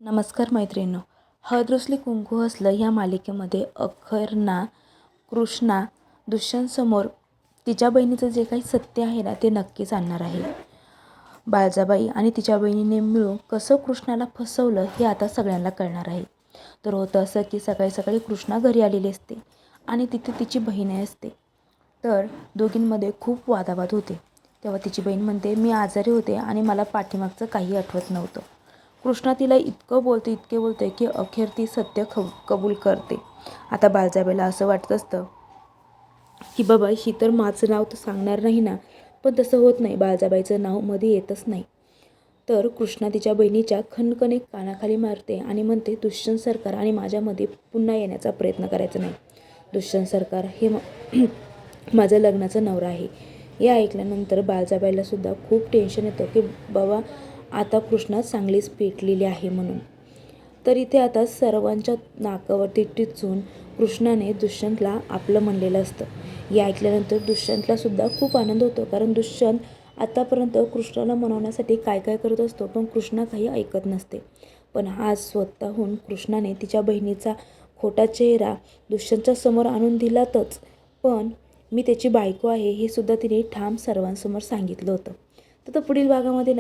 नमस्कार मैत्रिणींनो. हळद रुसली कुंकू हसलं ह्या मालिकेमध्ये अखेरना कृष्णा दुष्यंतसमोर तिच्या बहिणीचं जे काही सत्य आहे ना ते नक्कीच आणणार आहे. बाळजाबाई आणि तिच्या बहिणीने मिळून कसं कृष्णाला फसवलं हे आता सगळ्यांना कळणार आहे. तर होतं असं की सकाळी सकाळी कृष्णा घरी आलेली असते आणि तिथे तिची बहीण असते. तर दोघींमध्ये खूप वादावाद होते. तेव्हा तिची बहीण म्हणते, मी आजारी होते आणि मला पाठीमागचं काही आठवत नव्हतं. कृष्णा तिला इतके बोलते की अखेर ती सत्य कबूल करते. आता बाळजाबाईला असं वाटत असतं की बाबा ही तर माझं नाव तर सांगणार नाही ना, पण तसं होत नाही. बाळजाबाईचं नाव मध्ये येतच नाही. तर कृष्णा तिच्या बहिणीच्या खणखणे कानाखाली मारते आणि म्हणते, दुष्यंत सरकार आणि माझ्यामध्ये पुन्हा येण्याचा प्रयत्न करायचा नाही. दुष्यंत सरकार हे माझं लग्नाचा नवरा आहे. हे ऐकल्यानंतर बाळजाबाईला सुद्धा खूप टेन्शन येतं की बाबा आता कृष्णा चांगलीच पेटलेली आहे म्हणून. तर इथे आता सर्वांच्या नाकावरती टिचून कृष्णाने दुष्यंतला आपलं म्हणलेलं असतं. हे ऐकल्यानंतर दुष्यंतला सुद्धा खूप आनंद होतो, कारण दुष्यंत आतापर्यंत कृष्णाला मनवण्यासाठी काय काय करत असतो, पण कृष्णा काही ऐकत नसते. पण आज स्वतःहून कृष्णाने तिच्या बहिणीचा खोटा चेहरा दुष्यंतच्या समोर आणून दिलातच, पण मी त्याची बायको आहे हे सुद्धा तिने ठाम सर्वांसमोर सांगितलं होतं. तर पुढील भागामध्ये